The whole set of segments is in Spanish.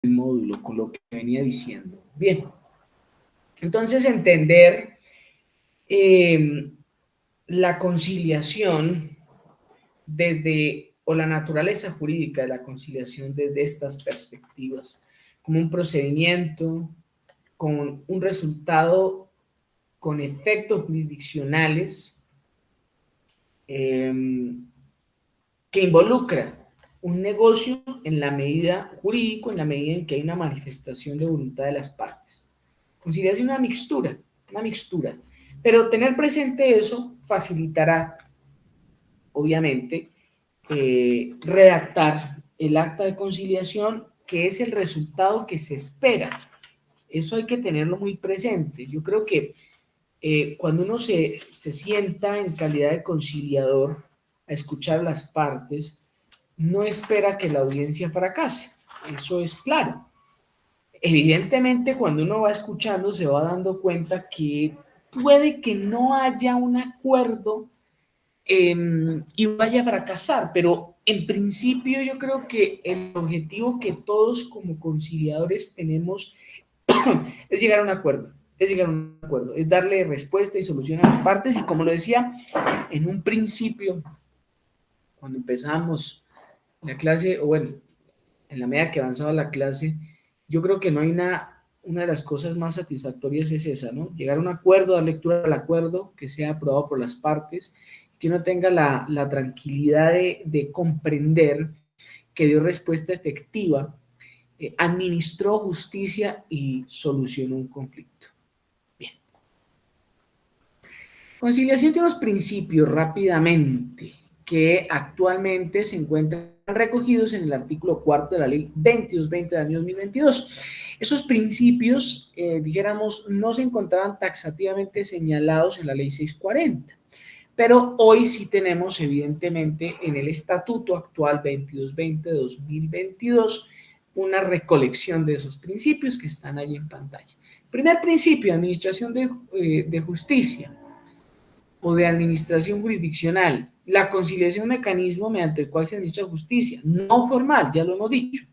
el módulo, con lo que venía diciendo. Bien, entonces entender eh, la conciliación desde, o la naturaleza jurídica de la conciliación desde estas perspectivas, como un procedimiento con un resultado con efectos jurisdiccionales eh, que involucra un negocio en la medida jurídico, en la medida en que hay una manifestación de voluntad de las partes. Conciliación es una mixtura. Pero tener presente eso facilitará, obviamente, redactar el acta de conciliación, que es el resultado que se espera. Eso hay que tenerlo muy presente. Yo creo que cuando uno se sienta en calidad de conciliador a escuchar las partes, no espera que la audiencia fracase. Eso es claro. Evidentemente, cuando uno va escuchando, se va dando cuenta que puede que no haya un acuerdo y vaya a fracasar, pero en principio yo creo que el objetivo que todos como conciliadores tenemos es llegar a un acuerdo, es darle respuesta y solución a las partes y como lo decía en un principio, cuando empezamos la clase, o bueno, en la medida que avanzaba la clase, yo creo que no hay una de las cosas más satisfactorias es esa, ¿no? Llegar a un acuerdo, dar lectura al acuerdo, que sea aprobado por las partes, que uno tenga la tranquilidad de comprender que dio respuesta efectiva, administró justicia y solucionó un conflicto. Bien. Conciliación tiene unos principios rápidamente que actualmente se encuentran recogidos en el artículo 4 de la ley 2220 del año 2022. Esos principios, dijéramos, no se encontraban taxativamente señalados en la ley 640, pero hoy sí tenemos evidentemente en el estatuto actual 2220-2022 una recolección de esos principios que están ahí en pantalla. Primer principio, administración de justicia o de administración jurisdiccional. La conciliación es un mecanismo mediante el cual se administra justicia, no formal, ya lo hemos dicho,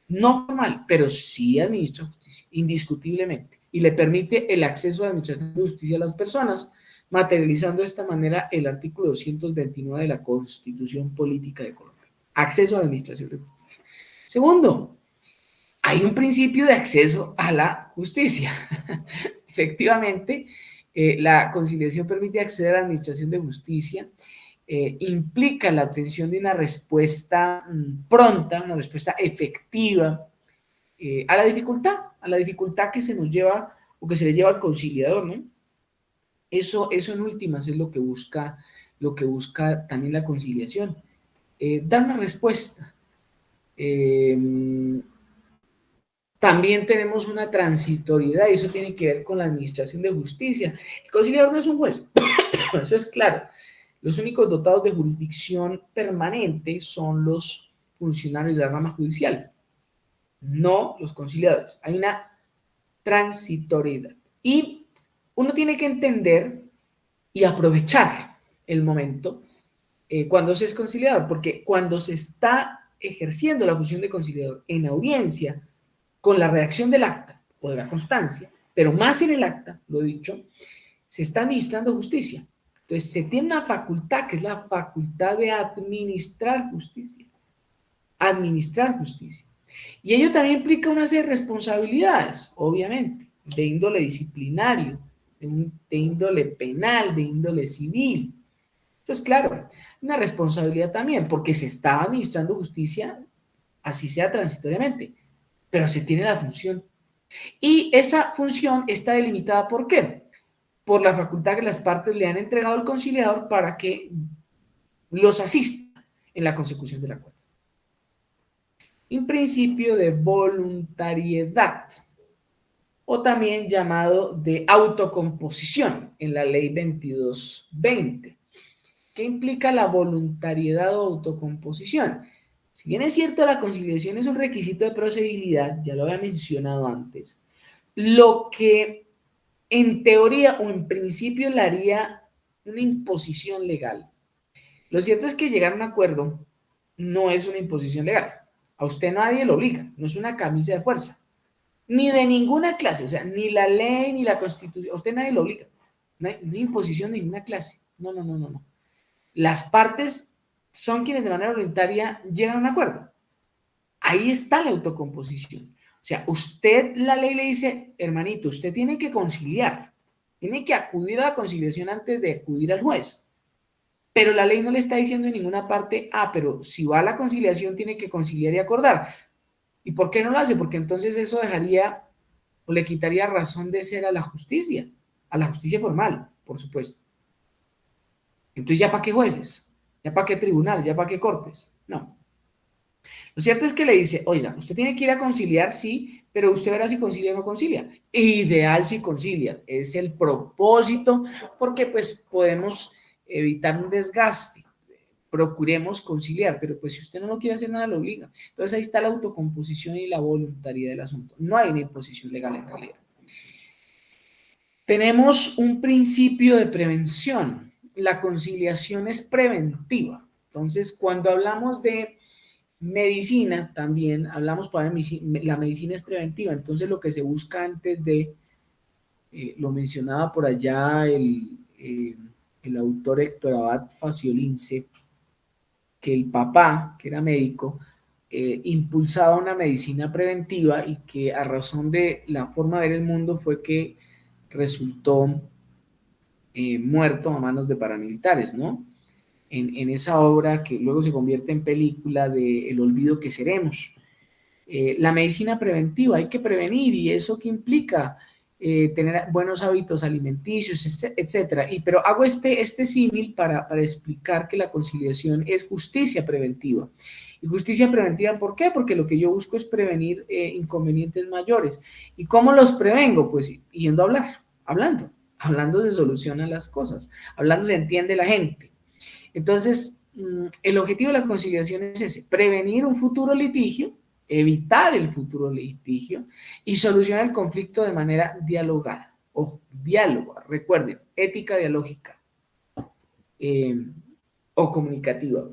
no formal, pero sí administra justicia, indiscutiblemente, y le permite el acceso a la administración de justicia a las personas, materializando de esta manera el artículo 229 de la Constitución Política de Colombia. Acceso a la administración de justicia. Segundo, hay un principio de acceso a la justicia. Efectivamente, la conciliación permite acceder a la administración de justicia, implica la obtención de una respuesta pronta, una respuesta efectiva a la dificultad que se nos lleva o que se le lleva al conciliador, ¿no? Eso en últimas es lo que busca también la conciliación, dar una respuesta. También tenemos una transitoriedad y eso tiene que ver con la administración de justicia. El conciliador no es un juez, eso es claro. Los únicos dotados de jurisdicción permanente son los funcionarios de la rama judicial, no los conciliadores. Hay una transitoriedad. Y uno tiene que entender y aprovechar el momento cuando se es conciliador, porque cuando se está ejerciendo la función de conciliador en audiencia, con la redacción del acta o de la constancia, pero más en el acta, lo he dicho, se está administrando justicia. Entonces, se tiene una facultad que es la facultad de administrar justicia. Administrar justicia. Y ello también implica una serie de responsabilidades, obviamente, de índole disciplinario, de índole penal, de índole civil. Entonces, claro, una responsabilidad también, porque se está administrando justicia, así sea transitoriamente, pero se tiene la función. Y esa función está delimitada ¿por qué? Por la facultad que las partes le han entregado al conciliador para que los asista en la consecución del acuerdo. Un principio de voluntariedad, o también llamado de autocomposición en la ley 2220. ¿Qué implica la voluntariedad o autocomposición? Si bien es cierto, la conciliación es un requisito de procedibilidad, ya lo había mencionado antes, lo que en teoría o en principio le haría una imposición legal. Lo cierto es que llegar a un acuerdo no es una imposición legal. A usted nadie lo obliga, no es una camisa de fuerza, ni de ninguna clase, o sea, ni la ley ni la constitución, a usted nadie lo obliga, no hay imposición de ninguna clase, no, no, no, no, no. Las partes son quienes de manera voluntaria llegan a un acuerdo. Ahí está la autocomposición. O sea, usted, la ley le dice, hermanito, usted tiene que conciliar, tiene que acudir a la conciliación antes de acudir al juez. Pero la ley no le está diciendo en ninguna parte, pero si va a la conciliación tiene que conciliar y acordar. ¿Y por qué no lo hace? Porque entonces eso dejaría o le quitaría razón de ser a la justicia formal, por supuesto. Entonces, ¿ya para qué jueces? ¿Ya para qué tribunal? ¿Ya para qué cortes? No. Lo cierto es que le dice, oiga, usted tiene que ir a conciliar, sí, pero usted verá si concilia o no concilia. Ideal si concilia, es el propósito, porque pues podemos evitar un desgaste. Procuremos conciliar, pero pues si usted no lo quiere hacer, nada lo obliga. Entonces ahí está la autocomposición y la voluntariedad del asunto. No hay una imposición legal en realidad. Tenemos un principio de prevención. La conciliación es preventiva. Entonces, cuando hablamos de medicina, también hablamos para la medicina es preventiva. Entonces, lo que se busca antes de, lo mencionaba por allá el autor Héctor Abad Faciolince, que el papá, que era médico, impulsaba una medicina preventiva y que a razón de la forma de ver el mundo fue que resultó muerto a manos de paramilitares, ¿no? En esa obra que luego se convierte en película de El olvido que seremos. La medicina preventiva, hay que prevenir, y eso que implica tener buenos hábitos alimenticios, etcétera. Pero hago este símil para explicar que la conciliación es justicia preventiva. Y justicia preventiva, ¿por qué? Porque lo que yo busco es prevenir inconvenientes mayores. ¿Y cómo los prevengo? Pues yendo a hablar, hablando se solucionan las cosas, hablando se entiende la gente. Entonces, el objetivo de la conciliación es ese, prevenir un futuro litigio, evitar el futuro litigio y solucionar el conflicto de manera dialogada. Ojo, diálogo, recuerden, ética dialógica o comunicativa.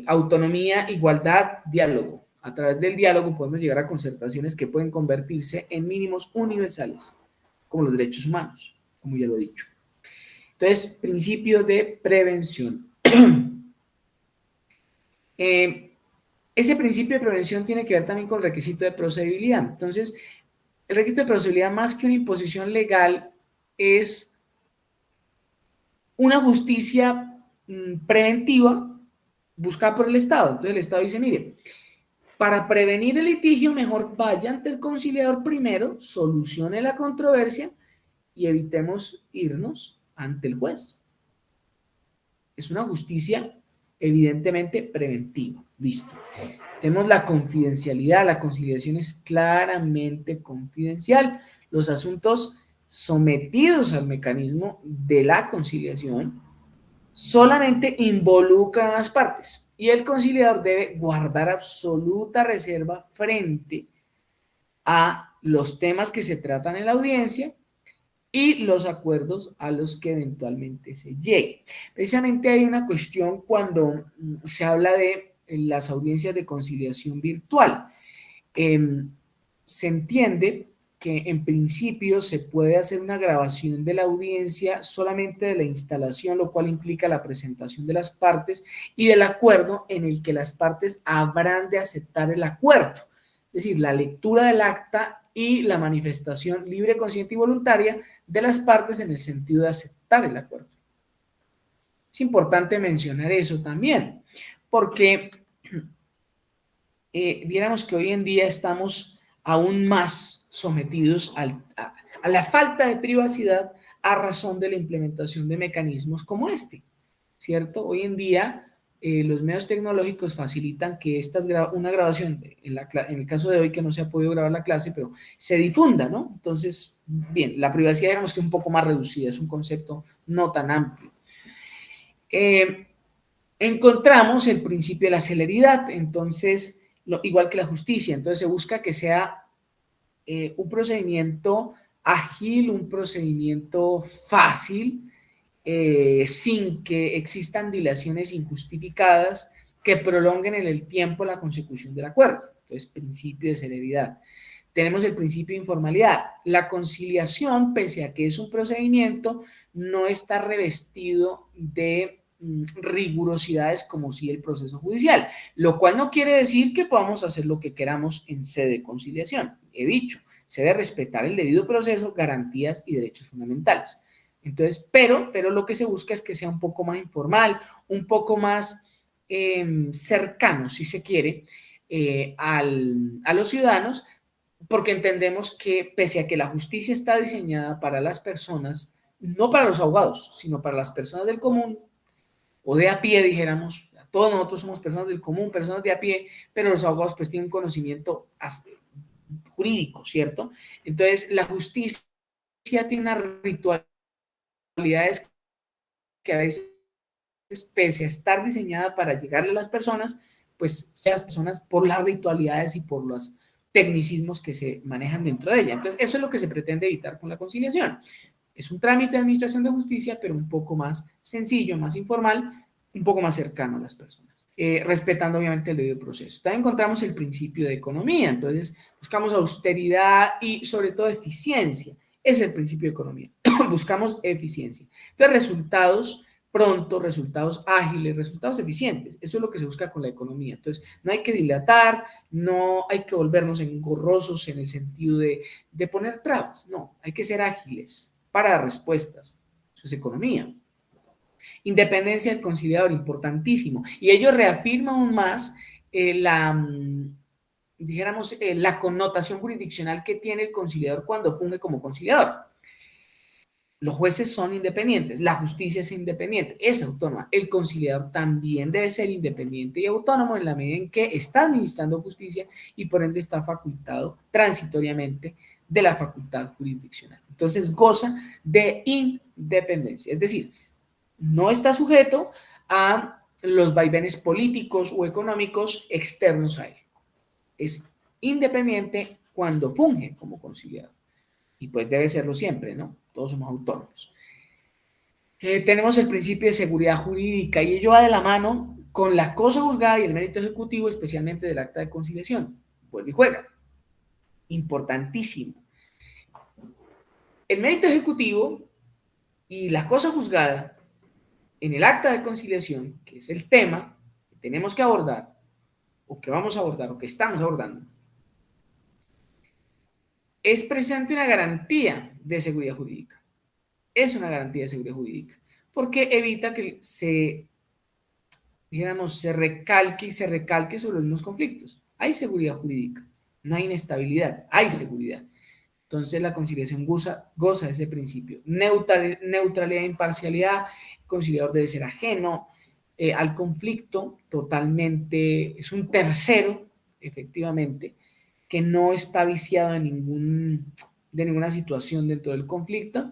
Autonomía, igualdad, diálogo. A través del diálogo podemos llegar a concertaciones que pueden convertirse en mínimos universales, como los derechos humanos, como ya lo he dicho. Entonces, principio de prevención. Ese principio de prevención tiene que ver también con el requisito de procedibilidad. Entonces, el requisito de procedibilidad, más que una imposición legal, es una justicia preventiva buscada por el Estado. Entonces, el Estado dice, mire, para prevenir el litigio, mejor vaya ante el conciliador primero, solucione la controversia y evitemos irnos ante el juez. Es una justicia evidentemente preventiva. Listo. Tenemos la confidencialidad, la conciliación es claramente confidencial. Los asuntos sometidos al mecanismo de la conciliación solamente involucran a las partes y el conciliador debe guardar absoluta reserva frente a los temas que se tratan en la audiencia y los acuerdos a los que eventualmente se llegue. Precisamente hay una cuestión cuando se habla de las audiencias de conciliación virtual. Se entiende que en principio se puede hacer una grabación de la audiencia solamente de la instalación, lo cual implica la presentación de las partes y del acuerdo en el que las partes habrán de aceptar el acuerdo. Es decir, la lectura del acta y la manifestación libre, consciente y voluntaria de las partes en el sentido de aceptar el acuerdo. Es importante mencionar eso también, porque diéramos que hoy en día estamos aún más sometidos a la falta de privacidad a razón de la implementación de mecanismos como este, ¿cierto? Hoy en día los medios tecnológicos facilitan que una grabación, en el caso de hoy que no se ha podido grabar la clase, pero se difunda, ¿no? Entonces, bien, la privacidad digamos que es un poco más reducida, es un concepto no tan amplio. Encontramos el principio de la celeridad, entonces, igual que la justicia, entonces se busca que sea un procedimiento ágil, un procedimiento fácil, sin que existan dilaciones injustificadas que prolonguen en el tiempo la consecución del acuerdo. Entonces, principio de celeridad. Tenemos el principio de informalidad. La conciliación, pese a que es un procedimiento, no está revestido de rigurosidades como si el proceso judicial, lo cual no quiere decir que podamos hacer lo que queramos en sede de conciliación. He dicho, se debe respetar el debido proceso, garantías y derechos fundamentales. Entonces, pero lo que se busca es que sea un poco más informal, un poco más cercano, si se quiere, a los ciudadanos, porque entendemos que pese a que la justicia está diseñada para las personas, no para los abogados, sino para las personas del común o de a pie, dijéramos, todos nosotros somos personas del común, personas de a pie, pero los abogados pues tienen conocimiento jurídico, ¿cierto? Entonces, la justicia tiene unas ritualidades que a veces, pese a estar diseñada para llegarle a las personas, pues sean las personas por las ritualidades y por los tecnicismos que se manejan dentro de ella. Entonces, eso es lo que se pretende evitar con la conciliación. Es un trámite de administración de justicia, pero un poco más sencillo, más informal, un poco más cercano a las personas, respetando obviamente el debido proceso. También encontramos el principio de economía, entonces buscamos austeridad y sobre todo eficiencia. Ese es el principio de economía. Buscamos eficiencia. Entonces, resultados pronto, resultados ágiles, resultados eficientes. Eso es lo que se busca con la economía. Entonces, no hay que dilatar, no hay que volvernos engorrosos en el sentido de poner trabas. No, hay que ser ágiles para dar respuestas. Eso es economía. Independencia del conciliador, importantísimo. Y ello reafirma aún más dijéramos, la connotación jurisdiccional que tiene el conciliador cuando funge como conciliador. Los jueces son independientes, la justicia es independiente, es autónoma. El conciliador también debe ser independiente y autónomo en la medida en que está administrando justicia y por ende está facultado transitoriamente de la facultad jurisdiccional. Entonces goza de independencia, es decir, no está sujeto a los vaivenes políticos o económicos externos a él. Es independiente cuando funge como conciliador. Y pues debe serlo siempre, ¿no? Todos somos autónomos. Tenemos el principio de seguridad jurídica y ello va de la mano con la cosa juzgada y el mérito ejecutivo, especialmente del acta de conciliación. Vuelve y juega. Importantísimo. El mérito ejecutivo y la cosa juzgada en el acta de conciliación, que es el tema que tenemos que abordar, o que vamos a abordar, o que estamos abordando, es precisamente una garantía de seguridad jurídica. Es una garantía de seguridad jurídica, porque evita que digamos, se recalque y se recalque sobre los mismos conflictos. Hay seguridad jurídica, no hay inestabilidad, hay seguridad. Entonces la conciliación goza de ese principio. Neutralidad e imparcialidad, el conciliador debe ser ajeno al conflicto, totalmente, es un tercero, efectivamente, que no está viciado de ninguna situación dentro del conflicto.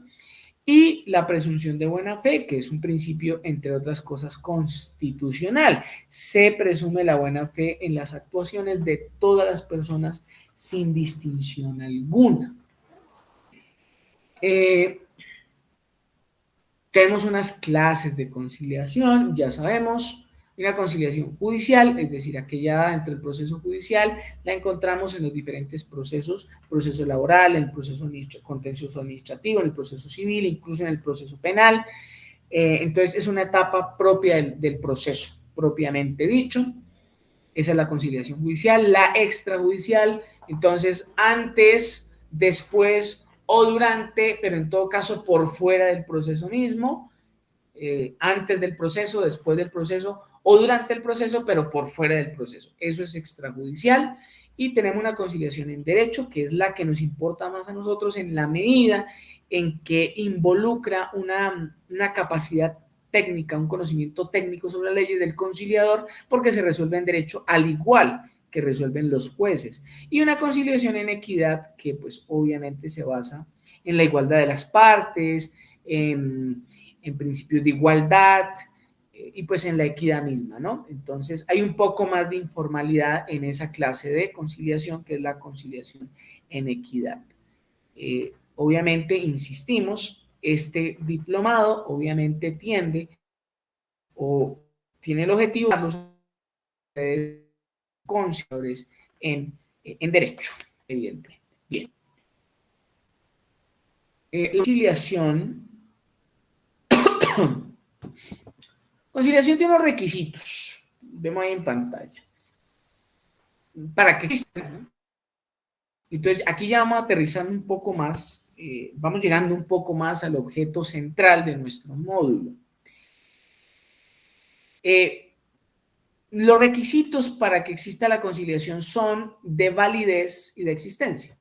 Y la presunción de buena fe, que es un principio, entre otras cosas, constitucional. Se presume la buena fe en las actuaciones de todas las personas sin distinción alguna. Tenemos unas clases de conciliación, ya sabemos, una conciliación judicial, es decir, aquella dentro del proceso judicial, la encontramos en los diferentes procesos, proceso laboral, en el proceso contencioso administrativo, en el proceso civil, incluso en el proceso penal. Entonces, es una etapa propia del proceso, propiamente dicho. Esa es la conciliación judicial. La extrajudicial, entonces, antes, después o durante, pero en todo caso por fuera del proceso mismo, antes del proceso, después del proceso o durante el proceso, pero por fuera del proceso. Eso es extrajudicial. Y tenemos una conciliación en derecho, que es la que nos importa más a nosotros en la medida en que involucra una capacidad técnica, un conocimiento técnico sobre las leyes del conciliador, porque se resuelve en derecho al igual que resuelven los jueces. Y una conciliación en equidad que pues obviamente se basa en la igualdad de las partes, en principios de igualdad y pues en la equidad misma, ¿no? Entonces hay un poco más de informalidad en esa clase de conciliación que es la conciliación en equidad. Obviamente, insistimos, este diplomado obviamente tiende o tiene el objetivo de los conciliadores en derecho, evidentemente. Bien. La conciliación. Conciliación tiene unos requisitos. Vemos ahí en pantalla. Para que exista, ¿no? Entonces, aquí ya vamos aterrizando un poco más, vamos llegando un poco más al objeto central de nuestro módulo. Los requisitos para que exista la conciliación son de validez y de existencia.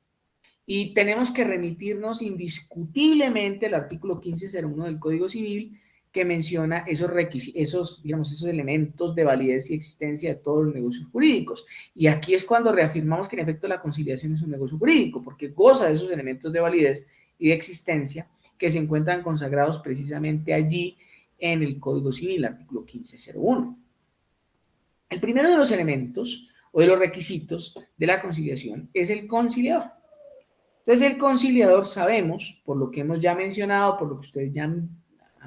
Y tenemos que remitirnos indiscutiblemente al artículo 1501 del Código Civil, que menciona esos elementos de validez y existencia de todos los negocios jurídicos. Y aquí es cuando reafirmamos que en efecto la conciliación es un negocio jurídico, porque goza de esos elementos de validez y de existencia que se encuentran consagrados precisamente allí en el Código Civil, artículo 1501. El primero de los elementos o de los requisitos de la conciliación es el conciliador. Entonces, el conciliador sabemos, por lo que hemos ya mencionado, por lo que ustedes ya han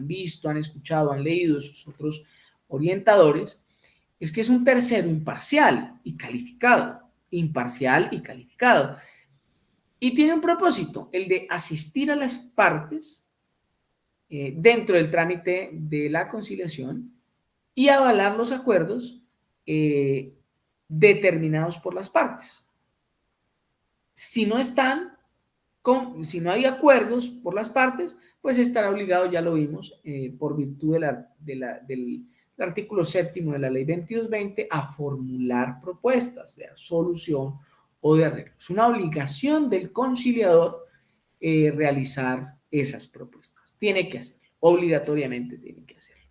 visto, han escuchado, han leído sus otros orientadores, es que es un tercero imparcial y calificado. Imparcial y calificado. Y tiene un propósito, el de asistir a las partes dentro del trámite de la conciliación y avalar los acuerdos determinados por las partes. Si no hay acuerdos por las partes, pues estará obligado, ya lo vimos, por virtud del artículo 7º de la ley 2220, a formular propuestas de solución o de arreglo. Es una obligación del conciliador realizar esas propuestas. Tiene que hacerlo, obligatoriamente tiene que hacerlo.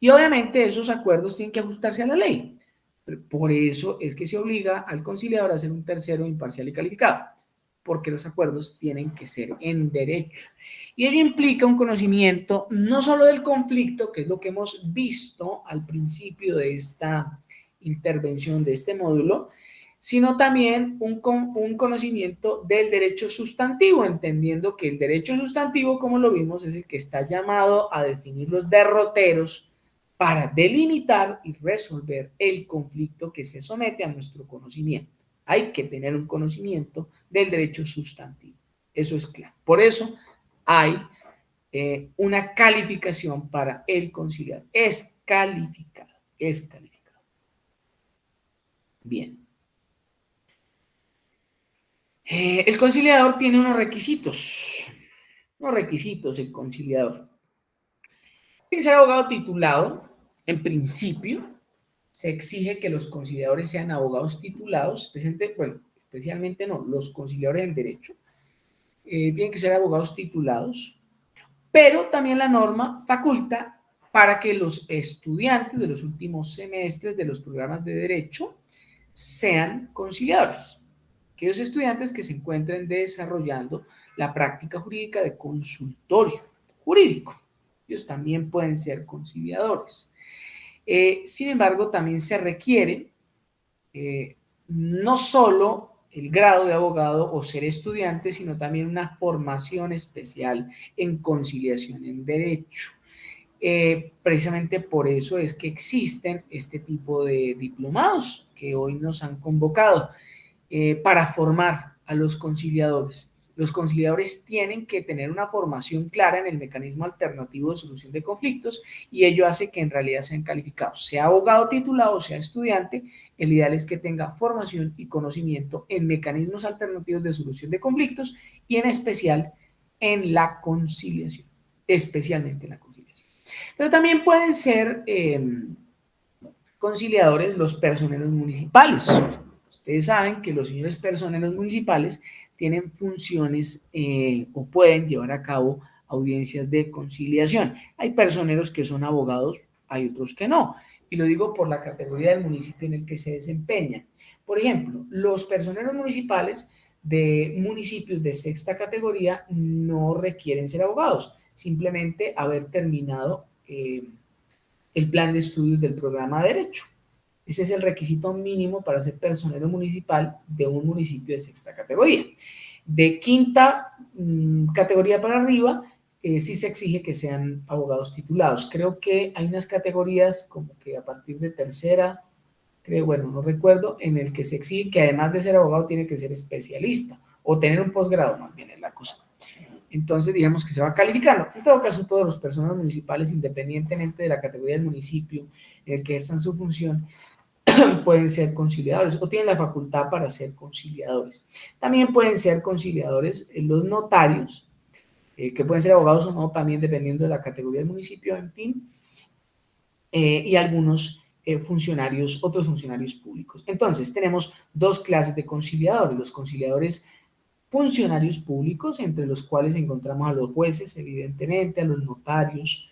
Y obviamente esos acuerdos tienen que ajustarse a la ley. Por eso es que se obliga al conciliador a ser un tercero imparcial y calificado, porque los acuerdos tienen que ser en derecho. Y ello implica un conocimiento no solo del conflicto, que es lo que hemos visto al principio de esta intervención, de este módulo, sino también un conocimiento del derecho sustantivo, entendiendo que el derecho sustantivo, como lo vimos, es el que está llamado a definir los derroteros para delimitar y resolver el conflicto que se somete a nuestro conocimiento. Hay que tener un conocimiento del derecho sustantivo. Eso es claro. Por eso hay una calificación para el conciliador. Es calificado. Es calificado. Bien. El conciliador tiene unos requisitos. Unos requisitos el conciliador. Tiene que ser abogado titulado, en principio. Se exige que los conciliadores sean abogados titulados, especialmente no, los conciliadores en derecho tienen que ser abogados titulados, pero también la norma faculta para que los estudiantes de los últimos semestres de los programas de derecho sean conciliadores. Aquellos estudiantes que se encuentren desarrollando la práctica jurídica de consultorio jurídico, ellos también pueden ser conciliadores. Sin embargo, también se requiere no solo el grado de abogado o ser estudiante, sino también una formación especial en conciliación en derecho. Precisamente por eso es que existen este tipo de diplomados que hoy nos han convocado para formar a los conciliadores. Los conciliadores tienen que tener una formación clara en el mecanismo alternativo de solución de conflictos y ello hace que en realidad sean calificados, sea abogado titulado o sea estudiante. El ideal es que tenga formación y conocimiento en mecanismos alternativos de solución de conflictos y en especial en la conciliación, especialmente en la conciliación. Pero también pueden ser conciliadores los personeros municipales. Ustedes saben que los señores personeros municipales tienen funciones o pueden llevar a cabo audiencias de conciliación. Hay personeros que son abogados, hay otros que no. Y lo digo por la categoría del municipio en el que se desempeñan. Por ejemplo, los personeros municipales de municipios de sexta categoría no requieren ser abogados, simplemente haber terminado el plan de estudios del programa de Derecho. Ese es el requisito mínimo para ser personero municipal de un municipio de sexta categoría. De quinta categoría para arriba, sí se exige que sean abogados titulados. Creo que hay unas categorías como que a partir de tercera creo, bueno, no recuerdo, en el que se exige que además de ser abogado tiene que ser especialista o tener un posgrado, más bien es la cosa. Entonces, digamos que se va calificando. En todo caso, todas las personas municipales, independientemente de la categoría del municipio en el que ejerzan su función, pueden ser conciliadores o tienen la facultad para ser conciliadores. También pueden ser conciliadores los notarios, que pueden ser abogados o no, también dependiendo de la categoría del municipio, en fin, y algunos funcionarios, otros funcionarios públicos. Entonces, tenemos dos clases de conciliadores: los conciliadores funcionarios públicos, entre los cuales encontramos a los jueces, evidentemente, a los notarios,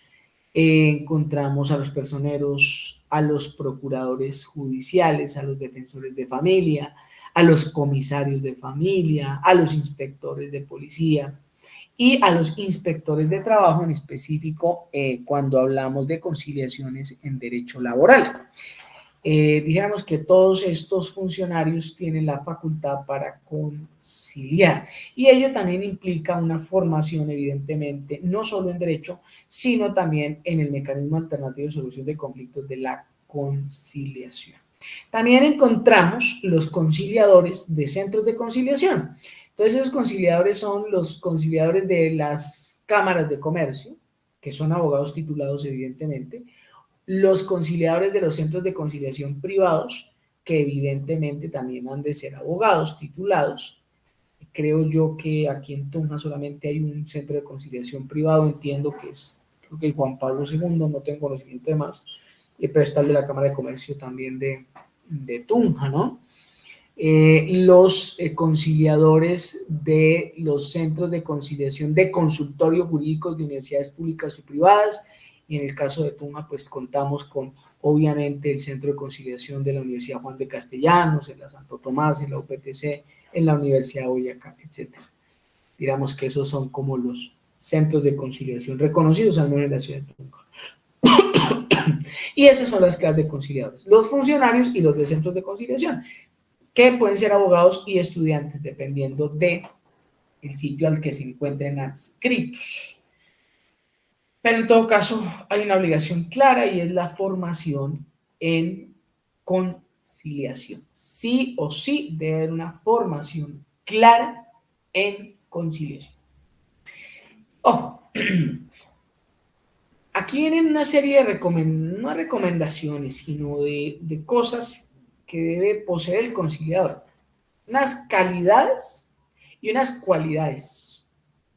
encontramos a los personeros, a los procuradores judiciales, a los defensores de familia, a los comisarios de familia, a los inspectores de policía y a los inspectores de trabajo, en específico cuando hablamos de conciliaciones en derecho laboral. Dijéramos que todos estos funcionarios tienen la facultad para conciliar, y ello también implica una formación, evidentemente, no solo en derecho, sino también en el mecanismo alternativo de solución de conflictos de la conciliación. También encontramos los conciliadores de centros de conciliación. Entonces, esos conciliadores son los conciliadores de las cámaras de comercio, que son abogados titulados, evidentemente; los conciliadores de los centros de conciliación privados, que evidentemente también han de ser abogados titulados. Creo yo que aquí en Tunja solamente hay un centro de conciliación privado, entiendo que es, creo que el Juan Pablo II, no tengo conocimiento de más, pero está el de la Cámara de Comercio también de Tunja, ¿no? Los conciliadores de los centros de conciliación de consultorio jurídicos de universidades públicas y privadas. Y en el caso de Tunja, pues contamos con, obviamente, el Centro de Conciliación de la Universidad Juan de Castellanos, en la Santo Tomás, en la UPTC, en la Universidad de Boyacá, etc. Digamos que esos son como los centros de conciliación reconocidos, al menos en la ciudad de Tunja. Y esas son las clases de conciliadores: los funcionarios y los de centros de conciliación, que pueden ser abogados y estudiantes, dependiendo del sitio al que se encuentren adscritos. Pero en todo caso, hay una obligación clara, y es la formación en conciliación. Sí o sí debe haber una formación clara en conciliación. Ojo, aquí vienen una serie de no recomendaciones, sino de cosas que debe poseer el conciliador. Unas calidades y unas cualidades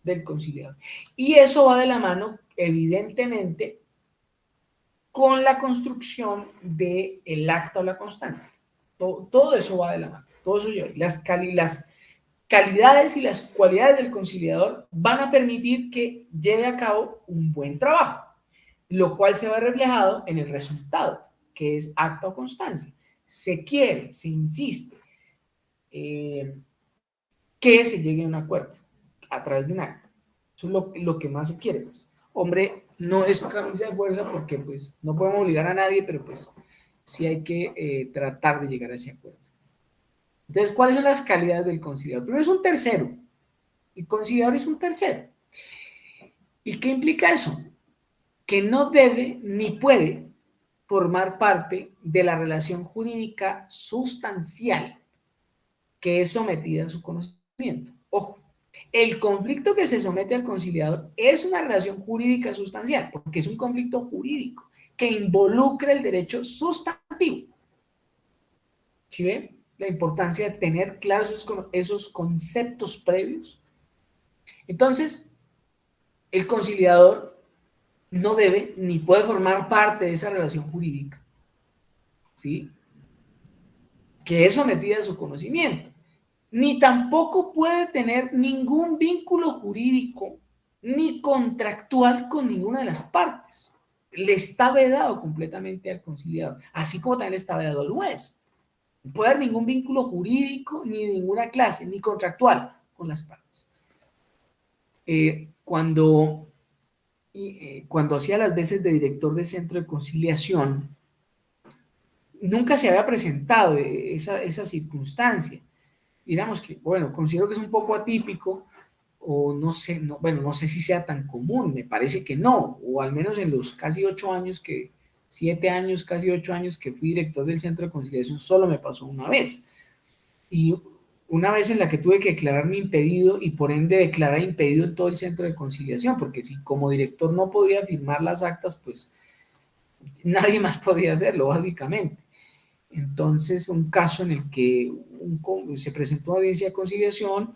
del conciliador. Y eso va de la mano, evidentemente, con la construcción del acta o la constancia. Todo eso va de la mano, todo eso lleva. Las calidades y las cualidades del conciliador van a permitir que lleve a cabo un buen trabajo, lo cual se va reflejado en el resultado, que es acta o constancia. Se quiere, se insiste que se llegue a un acuerdo a través de un acta. Eso es lo que más se quiere, pues. Hombre, no es camisa de fuerza, porque pues no podemos obligar a nadie, pero pues sí hay que tratar de llegar a ese acuerdo. Entonces, ¿cuáles son las calidades del conciliador? Primero, es un tercero. El conciliador es un tercero. ¿Y qué implica eso? Que no debe ni puede formar parte de la relación jurídica sustancial que es sometida a su conocimiento. Ojo, el conflicto que se somete al conciliador es una relación jurídica sustancial, porque es un conflicto jurídico que involucra el derecho sustantivo. ¿Sí ven la importancia de tener claros esos conceptos previos? Entonces, el conciliador no debe ni puede formar parte de esa relación jurídica, ¿sí?, que es sometida a su conocimiento, ni tampoco puede tener ningún vínculo jurídico ni contractual con ninguna de las partes. Le está vedado completamente al conciliador, así como también le está vedado al juez. No puede haber ningún vínculo jurídico, ni de ninguna clase, ni contractual con las partes. Cuando hacía las veces de director de centro de conciliación, nunca se había presentado esa circunstancia. Digamos que, bueno, considero que es un poco atípico, o no sé, no sé si sea tan común, me parece que no, o al menos en los casi 8 años que 7 años, casi 8 años que fui director del Centro de Conciliación, solo me pasó una vez. Y una vez en la que tuve que declararme impedido y por ende declarar impedido en todo el Centro de Conciliación, porque si como director no podía firmar las actas, pues nadie más podía hacerlo, básicamente. Entonces, un caso en el que se presentó una audiencia de conciliación,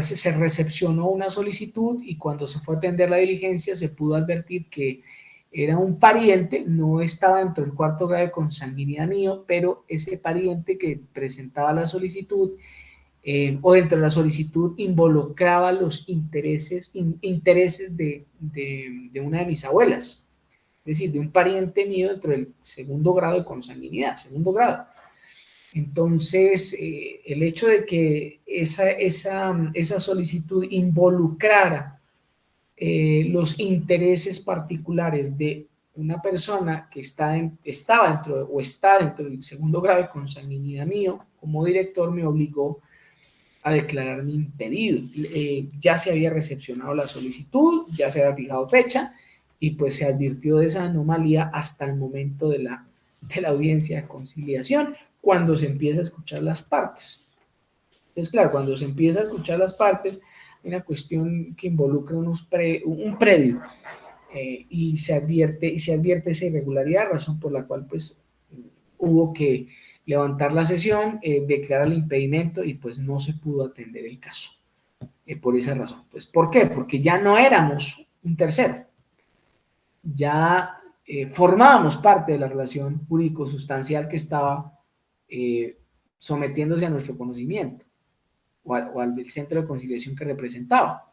se recepcionó una solicitud y cuando se fue a atender la diligencia se pudo advertir que era un pariente, no estaba dentro del cuarto grado de consanguinidad mío, pero ese pariente que presentaba la solicitud o dentro de la solicitud involucraba los intereses de una de mis abuelas, es decir, de un pariente mío dentro del segundo grado de consanguinidad, segundo grado. Entonces, el hecho de que esa solicitud involucrara los intereses particulares de una persona que estaba dentro o está dentro del segundo grado de consanguinidad mío, como director me obligó a declararme impedido. Ya se había recepcionado la solicitud, ya se había fijado fecha y pues se advirtió de esa anomalía hasta el momento de la audiencia de conciliación, cuando se empieza a escuchar las partes. Entonces, claro, cuando se empieza a escuchar las partes, hay una cuestión que involucra un predio y se advierte esa irregularidad, razón por la cual pues hubo que levantar la sesión, declarar el impedimento y pues no se pudo atender el caso. Por esa razón. Pues, ¿por qué? Porque ya no éramos un tercero. Ya formábamos parte de la relación jurídico-sustancial que estaba sometiéndose a nuestro conocimiento o al del centro de conciliación que representaba.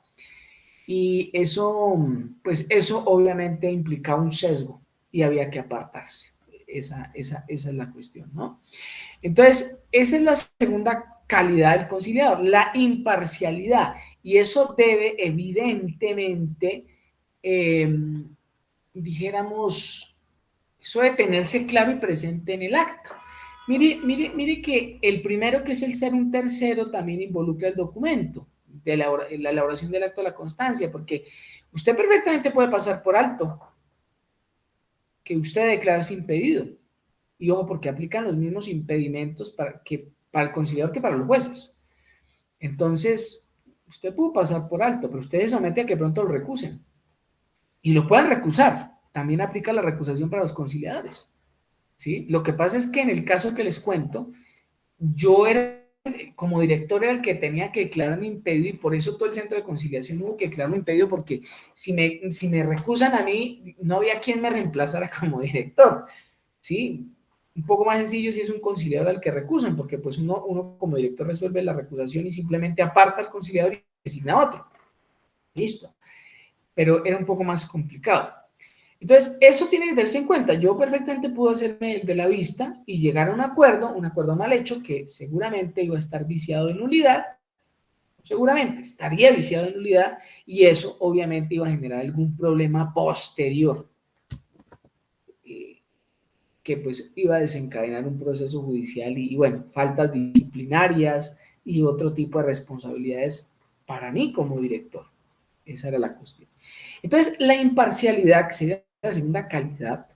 Y eso, pues eso obviamente implicaba un sesgo y había que apartarse. Esa es la cuestión, ¿no? Entonces, esa es la segunda calidad del conciliador, la imparcialidad. Y eso debe evidentemente, dijéramos, eso debe tenerse claro y presente en el acto. Mire que el primero, que es el ser un tercero, también involucra el documento de la elaboración del acto de la constancia, porque usted perfectamente puede pasar por alto que usted declararse impedido. Y ojo, porque aplican los mismos impedimentos para el conciliador que para los jueces. Entonces, usted pudo pasar por alto, pero usted se somete a que pronto lo recusen. Y lo pueden recusar. También aplica la recusación para los conciliadores. ¿Sí? Lo que pasa es que en el caso que les cuento, yo era, como director, era el que tenía que declararme impedido y por eso todo el centro de conciliación hubo que declararme impedido, porque si me recusan a mí, no había quien me reemplazara como director. ¿Sí? Un poco más sencillo si es un conciliador al que recusan, porque pues uno como director resuelve la recusación y simplemente aparta al conciliador y designa a otro. Listo. Pero era un poco más complicado. Entonces, eso tiene que tenerse en cuenta. Yo perfectamente pude hacerme el de la vista y llegar a un acuerdo mal hecho, que seguramente iba a estar viciado de nulidad, seguramente estaría viciado de nulidad, y eso obviamente iba a generar algún problema posterior que pues iba a desencadenar un proceso judicial y bueno, faltas disciplinarias y otro tipo de responsabilidades para mí como director. Esa era la cuestión. Entonces, la imparcialidad, que sería la segunda calidad,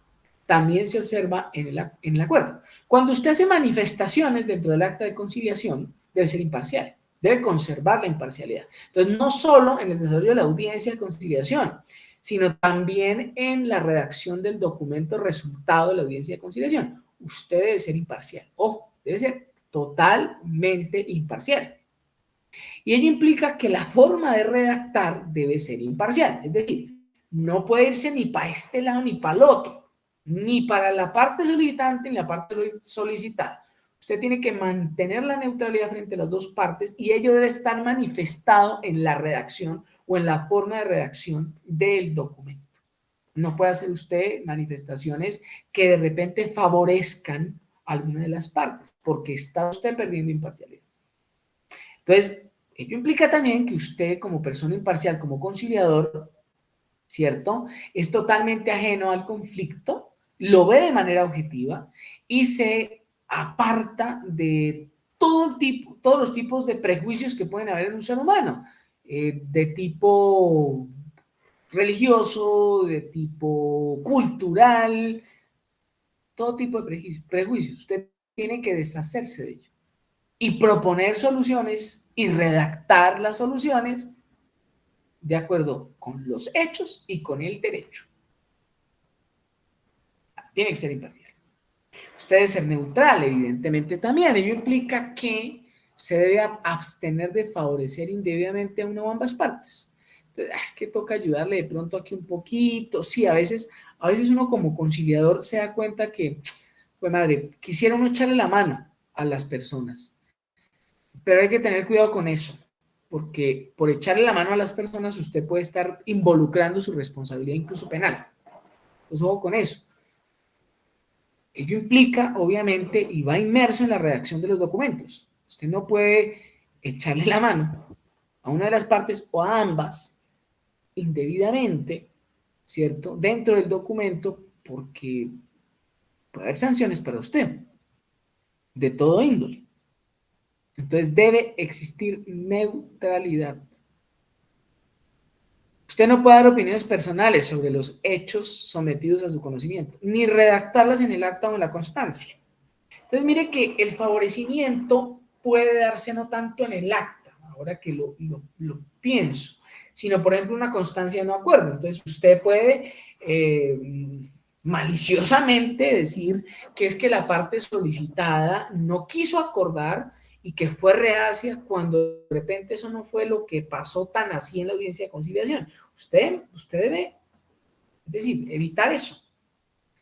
también se observa en el acuerdo. Cuando usted hace manifestaciones dentro del acta de conciliación, debe ser imparcial, debe conservar la imparcialidad. Entonces, no solo en el desarrollo de la audiencia de conciliación, sino también en la redacción del documento resultado de la audiencia de conciliación. Usted debe ser imparcial. Ojo, debe ser totalmente imparcial. Y ello implica que la forma de redactar debe ser imparcial. Es decir, no puede irse ni para este lado ni para el otro, ni para la parte solicitante ni la parte solicitada. Usted tiene que mantener la neutralidad frente a las dos partes y ello debe estar manifestado en la redacción o en la forma de redacción del documento. No puede hacer usted manifestaciones que de repente favorezcan a alguna de las partes, porque está usted perdiendo imparcialidad. Entonces, ello implica también que usted, como persona imparcial, como conciliador, ¿cierto?, es totalmente ajeno al conflicto, lo ve de manera objetiva y se aparta de todos los tipos de prejuicios que pueden haber en un ser humano, de tipo religioso, de tipo cultural, todo tipo de prejuicios. Usted tiene que deshacerse de ello y proponer soluciones y redactar las soluciones de acuerdo con los hechos y con el derecho. Tiene que ser imparcial. Usted debe ser neutral, evidentemente también. Ello implica que se debe abstener de favorecer indebidamente a una o ambas partes. Entonces, es que toca ayudarle de pronto aquí un poquito. Sí, a veces uno como conciliador se da cuenta que, pues madre, quisiera uno echarle la mano a las personas, pero hay que tener cuidado con eso, porque por echarle la mano a las personas usted puede estar involucrando su responsabilidad incluso penal. Pues ojo con eso. Ello implica, obviamente, y va inmerso en la redacción de los documentos. Usted no puede echarle la mano a una de las partes o a ambas indebidamente, ¿cierto? Dentro del documento, porque puede haber sanciones para usted, de todo índole. Entonces debe existir neutralidad. Usted no puede dar opiniones personales sobre los hechos sometidos a su conocimiento, ni redactarlas en el acta o en la constancia. Entonces, mire que el favorecimiento puede darse no tanto en el acta, ahora que lo pienso, sino, por ejemplo, una constancia de no acuerdo. Entonces, usted puede maliciosamente decir que es que la parte solicitada no quiso acordar y que fue reacia cuando de repente eso no fue lo que pasó tan así en la audiencia de conciliación. Usted debe, es decir, evitar eso.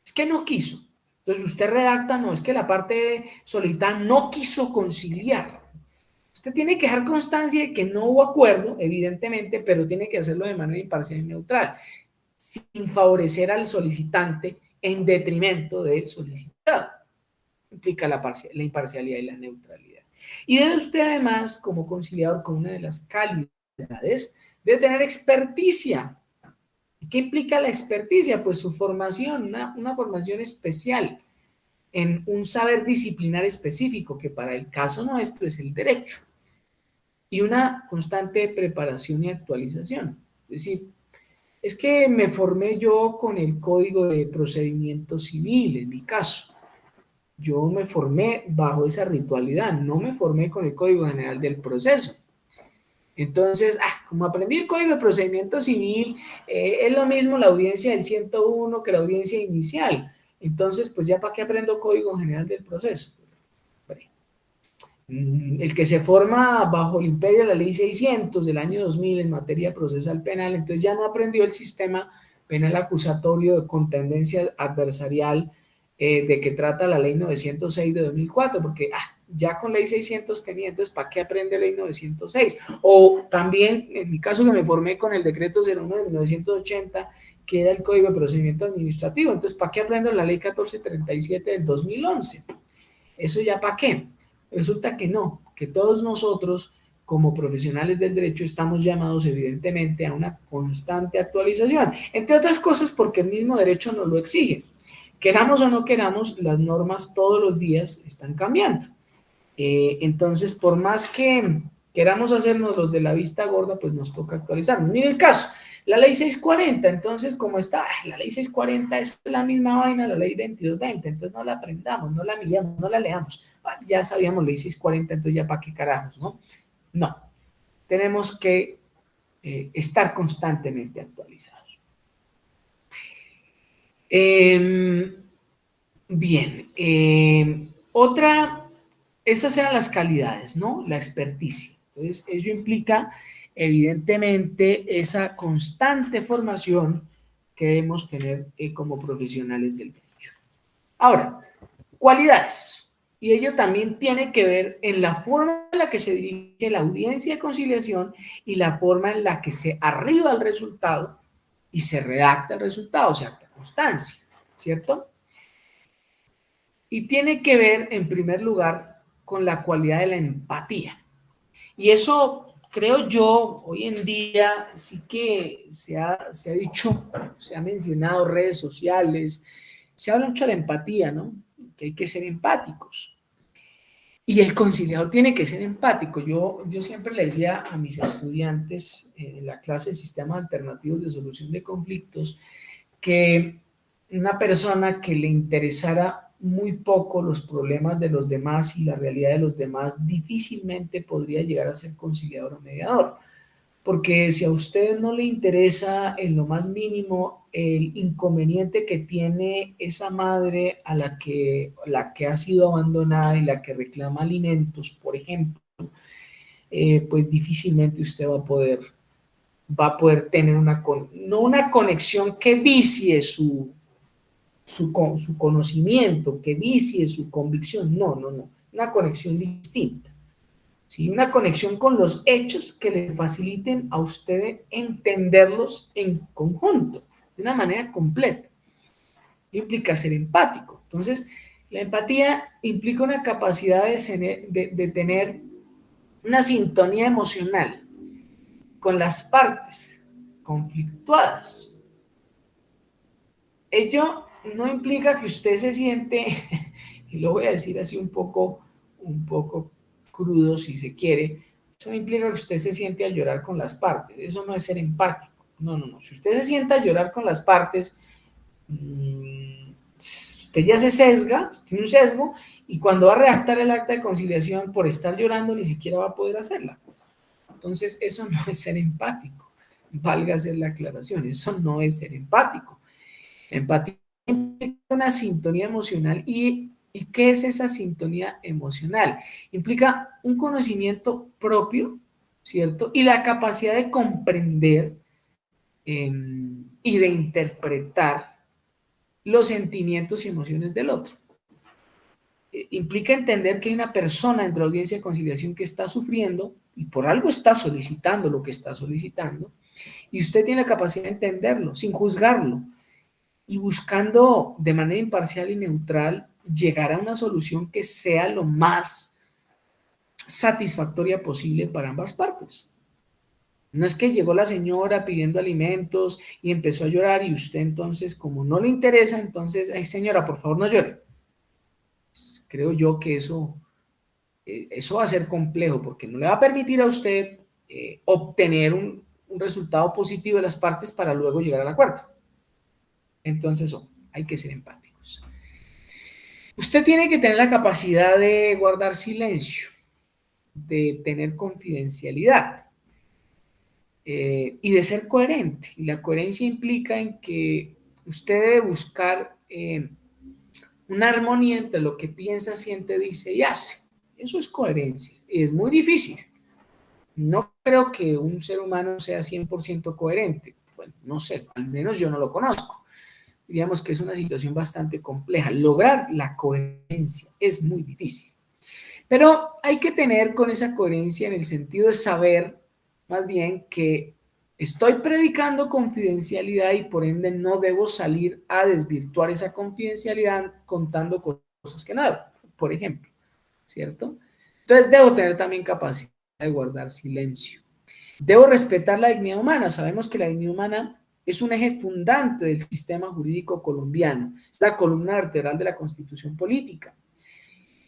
Es que no quiso. Entonces usted redacta, no, es que la parte solicitada no quiso conciliar. Usted tiene que dejar constancia de que no hubo acuerdo, evidentemente, pero tiene que hacerlo de manera imparcial y neutral, sin favorecer al solicitante en detrimento del solicitado. Implica la imparcialidad y la neutralidad. Y debe usted además, como conciliador con una de las calidades, debe tener experticia. ¿Qué implica la experticia? Pues su formación, una formación especial en un saber disciplinar específico, que para el caso nuestro es el derecho, y una constante preparación y actualización. Es decir, es que me formé yo con el Código de Procedimiento Civil, en mi caso. Yo me formé bajo esa ritualidad, no me formé con el Código General del Proceso. Entonces, como aprendí el Código de Procedimiento Civil, es lo mismo la audiencia del 101 que la audiencia inicial. Entonces, pues ya para qué aprendo Código General del Proceso. El que se forma bajo el imperio de la ley 600 del año 2000 en materia procesal penal, entonces ya no aprendió el sistema penal acusatorio con tendencia adversarial de que trata la ley 906 de 2004, porque ya con ley 600 tenía, entonces ¿para qué aprende ley 906? O también, en mi caso que me formé con el decreto 01 de 1980, que era el Código de Procedimiento Administrativo, entonces ¿para qué aprendo la ley 1437 del 2011? ¿Eso ya para qué? Resulta que no, que todos nosotros como profesionales del derecho estamos llamados evidentemente a una constante actualización, entre otras cosas porque el mismo derecho nos lo exige. Queramos o no queramos, las normas todos los días están cambiando. Entonces, por más que queramos hacernos los de la vista gorda, pues nos toca actualizarnos. Mire el caso, la ley 640, entonces, como está, la ley 640 es la misma vaina, la ley 2220, entonces no la aprendamos, no la miramos, no la leamos. Ya sabíamos ley 640, entonces ya para qué carajos, ¿no? No, tenemos que estar constantemente actualizados. Bien, esas eran las calidades, ¿no? La experticia. Entonces, ello implica, evidentemente, esa constante formación que debemos tener como profesionales del derecho. Ahora, cualidades. Y ello también tiene que ver en la forma en la que se dirige la audiencia de conciliación y la forma en la que se arriba al resultado y se redacta el resultado, o sea, la constancia, ¿cierto? Y tiene que ver, en primer lugar, con la cualidad de la empatía. Y eso, creo yo, hoy en día sí que se ha dicho, se ha mencionado redes sociales, se habla mucho de la empatía, ¿no? Que hay que ser empáticos. Y el conciliador tiene que ser empático. Yo siempre le decía a mis estudiantes en la clase de sistemas alternativos de solución de conflictos que una persona que le interesara muy poco los problemas de los demás y la realidad de los demás, difícilmente podría llegar a ser conciliador o mediador. Porque si a usted no le interesa en lo más mínimo el inconveniente que tiene esa madre a la que ha sido abandonada y la que reclama alimentos, por ejemplo, pues difícilmente usted va a poder tener no una conexión que vicie su conocimiento, que vicie su convicción, no, no, no, una conexión distinta. ¿Sí? Una conexión con los hechos que le faciliten a usted entenderlos en conjunto, de una manera completa. Implica ser empático. Entonces, la empatía implica una capacidad de tener una sintonía emocional con las partes conflictuadas. Ello no implica que usted se siente, y lo voy a decir así un poco crudo si se quiere, eso no implica que usted se siente a llorar con las partes, eso no es ser empático, no, no, no, si usted se sienta a llorar con las partes, usted ya se sesga, tiene un sesgo, y cuando va a redactar el acta de conciliación por estar llorando ni siquiera va a poder hacerla. Entonces eso no es ser empático, valga hacer la aclaración, eso no es ser empático. Empatía implica una sintonía emocional. ¿Y qué es esa sintonía emocional? Implica un conocimiento propio, ¿cierto? Y la capacidad de comprender y de interpretar los sentimientos y emociones del otro. Implica entender que hay una persona dentro de la audiencia de conciliación que está sufriendo y por algo está solicitando lo que está solicitando, y usted tiene la capacidad de entenderlo sin juzgarlo, y buscando de manera imparcial y neutral llegar a una solución que sea lo más satisfactoria posible para ambas partes. No es que llegó la señora pidiendo alimentos y empezó a llorar y usted entonces, como no le interesa, entonces, ay señora, por favor no llore. Creo yo que eso va a ser complejo porque no le va a permitir a usted obtener un resultado positivo de las partes para luego llegar al acuerdo. Entonces, hay que ser empáticos. Usted tiene que tener la capacidad de guardar silencio, de tener confidencialidad y de ser coherente. Y la coherencia implica en que usted debe buscar una armonía entre lo que piensa, siente, dice y hace. Eso es coherencia. Y es muy difícil. No creo que un ser humano sea 100% coherente. Bueno, no sé, al menos yo no lo conozco. Diríamos que es una situación bastante compleja. Lograr la coherencia es muy difícil. Pero hay que tener con esa coherencia en el sentido de saber más bien que estoy predicando confidencialidad y por ende no debo salir a desvirtuar esa confidencialidad contando cosas que nada, por ejemplo, ¿cierto? Entonces debo tener también capacidad de guardar silencio. Debo respetar la dignidad humana. Sabemos que la dignidad humana es un eje fundante del sistema jurídico colombiano, es la columna vertebral de la Constitución política.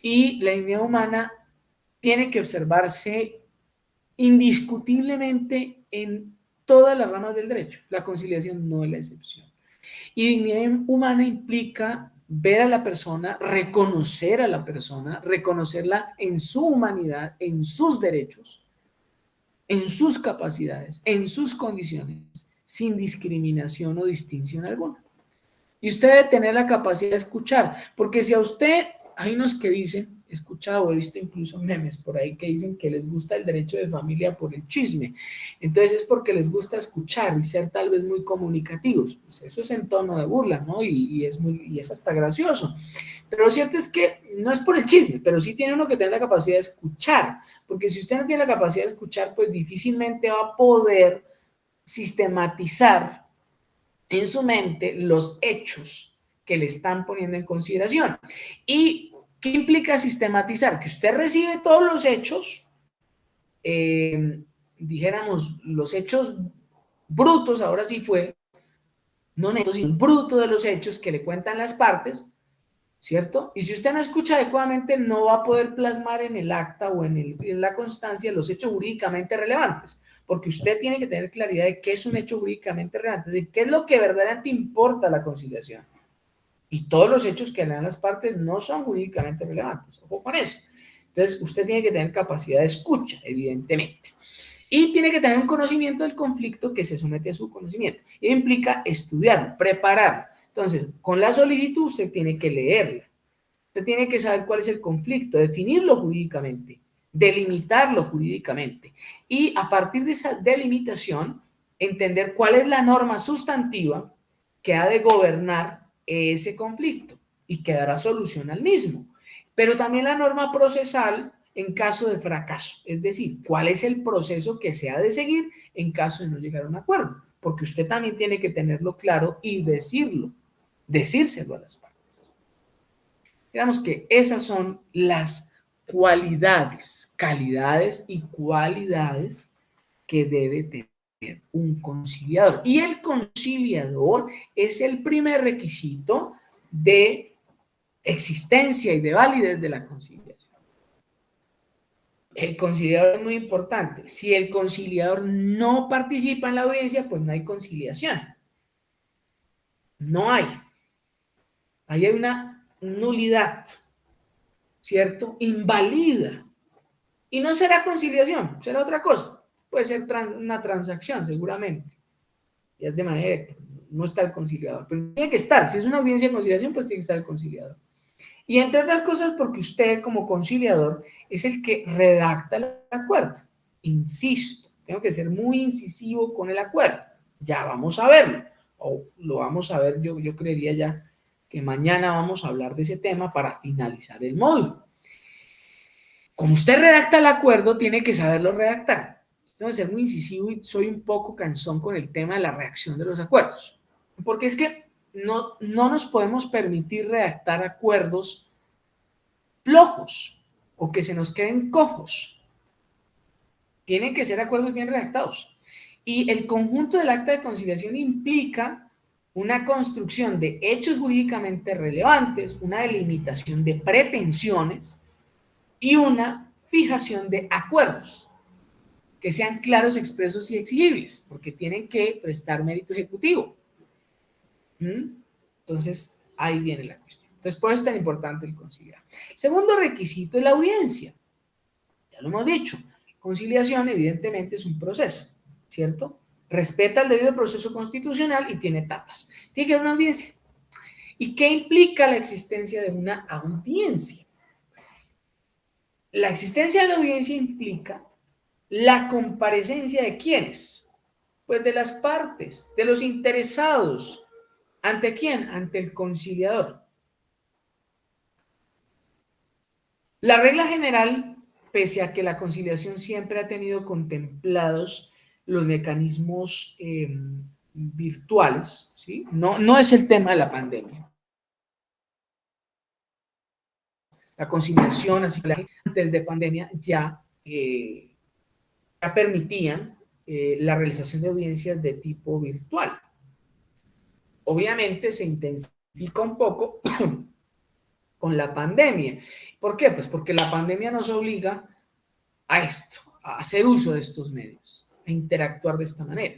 Y la dignidad humana tiene que observarse indiscutiblemente en todas las ramas del derecho. La conciliación no es la excepción. Y dignidad humana implica ver a la persona, reconocer a la persona, reconocerla en su humanidad, en sus derechos, en sus capacidades, en sus condiciones, sin discriminación o distinción alguna. Y usted debe tener la capacidad de escuchar, porque si a usted, hay unos que dicen, he escuchado, he visto incluso memes por ahí que dicen que les gusta el derecho de familia por el chisme, entonces es porque les gusta escuchar y ser tal vez muy comunicativos, pues eso es en tono de burla, ¿no? Y es hasta gracioso, pero lo cierto es que no es por el chisme, pero sí tiene uno que tener la capacidad de escuchar, porque si usted no tiene la capacidad de escuchar, pues difícilmente va a poder sistematizar en su mente los hechos que le están poniendo en consideración. ¿Y qué implica sistematizar? Que usted recibe todos los hechos, dijéramos, los hechos brutos, ahora sí fue, no netos, sino bruto de los hechos que le cuentan las partes, ¿cierto? Y si usted no escucha adecuadamente, no va a poder plasmar en el acta o en la constancia los hechos jurídicamente relevantes, porque usted tiene que tener claridad de qué es un hecho jurídicamente relevante, de qué es lo que verdaderamente importa la conciliación. Y todos los hechos que alegan las partes no son jurídicamente relevantes. Ojo con eso. Entonces, usted tiene que tener capacidad de escucha, evidentemente. Y tiene que tener un conocimiento del conflicto que se somete a su conocimiento. Y implica estudiarlo, prepararlo. Entonces, con la solicitud usted tiene que leerla. Usted tiene que saber cuál es el conflicto, definirlo jurídicamente, delimitarlo jurídicamente. Y a partir de esa delimitación, entender cuál es la norma sustantiva que ha de gobernar ese conflicto y que dará solución al mismo. Pero también la norma procesal en caso de fracaso, es decir, cuál es el proceso que se ha de seguir en caso de no llegar a un acuerdo, porque usted también tiene que tenerlo claro y decírselo a las partes. Digamos que esas son las cualidades, calidades y cualidades que debe tener un conciliador. Y el conciliador es el primer requisito de existencia y de validez de la conciliación. El conciliador es muy importante. Si el conciliador no participa en la audiencia, pues no hay conciliación. No hay. Ahí hay una nulidad, ¿cierto? Invalida. Y no será conciliación, será otra cosa. Puede ser una transacción, seguramente. Y es de manera que no está el conciliador. Pero tiene que estar. Si es una audiencia de conciliación, pues tiene que estar el conciliador. Y entre otras cosas, porque usted como conciliador es el que redacta el acuerdo. Insisto, tengo que ser muy incisivo con el acuerdo. Ya vamos a verlo. O lo vamos a ver, yo creería ya que mañana vamos a hablar de ese tema para finalizar el módulo. Como usted redacta el acuerdo, tiene que saberlo redactar. Tengo que ser muy incisivo y soy un poco cansón con el tema de la redacción de los acuerdos. Porque es que no nos podemos permitir redactar acuerdos flojos o que se nos queden cojos. Tienen que ser acuerdos bien redactados. Y el conjunto del acta de conciliación implica una construcción de hechos jurídicamente relevantes, una delimitación de pretensiones y una fijación de acuerdos que sean claros, expresos y exigibles, porque tienen que prestar mérito ejecutivo. Entonces, ahí viene la cuestión. Entonces, por eso es tan importante el conciliar. El segundo requisito es la audiencia. Ya lo hemos dicho. Conciliación, evidentemente, es un proceso, ¿cierto? Respeta el debido proceso constitucional y tiene etapas. Tiene que haber una audiencia. ¿Y qué implica la existencia de una audiencia? La existencia de la audiencia implica la comparecencia de ¿quiénes? Pues de las partes, de los interesados. ¿Ante quién? Ante el conciliador. La regla general, pese a que la conciliación siempre ha tenido contemplados los mecanismos virtuales, ¿sí? No es el tema de la pandemia. La conciliación, así que antes de pandemia ya permitían la realización de audiencias de tipo virtual. Obviamente se intensifica un poco con la pandemia. ¿Por qué? Pues porque la pandemia nos obliga a esto, a hacer uso de estos medios, a interactuar de esta manera.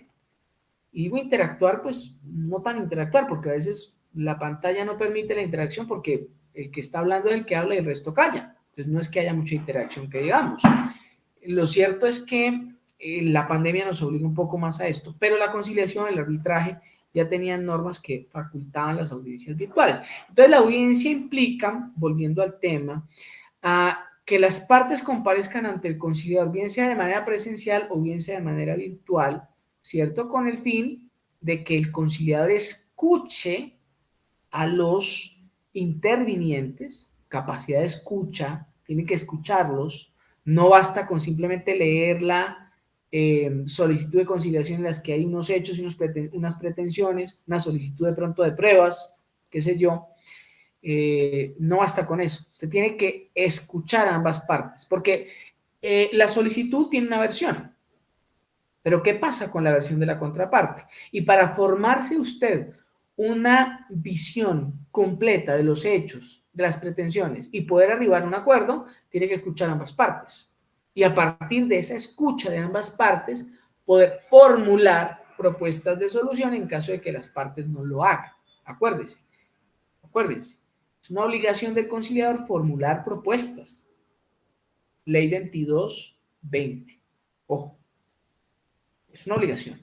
Y digo interactuar, pues no tan interactuar, porque a veces la pantalla no permite la interacción porque el que está hablando es el que habla y el resto calla. Entonces no es que haya mucha interacción que digamos. Lo cierto es que la pandemia nos obliga un poco más a esto, pero la conciliación, el arbitraje, ya tenían normas que facultaban las audiencias virtuales. Entonces la audiencia implica, volviendo al tema, a que las partes comparezcan ante el conciliador, bien sea de manera presencial o bien sea de manera virtual, ¿cierto? Con el fin de que el conciliador escuche a los intervinientes, capacidad de escucha, tiene que escucharlos, no basta con simplemente leer la solicitud de conciliación en las que hay unos hechos y unas pretensiones, una solicitud de pronto de pruebas, qué sé yo, no basta con eso. Usted tiene que escuchar a ambas partes, porque la solicitud tiene una versión, pero ¿qué pasa con la versión de la contraparte? Y para formarse usted una visión completa de los hechos, de las pretensiones y poder arribar a un acuerdo, tiene que escuchar a ambas partes. Y a partir de esa escucha de ambas partes, poder formular propuestas de solución en caso de que las partes no lo hagan. Acuérdese, Acuérdense, es una obligación del conciliador formular propuestas. Ley 2220. Ojo, es una obligación,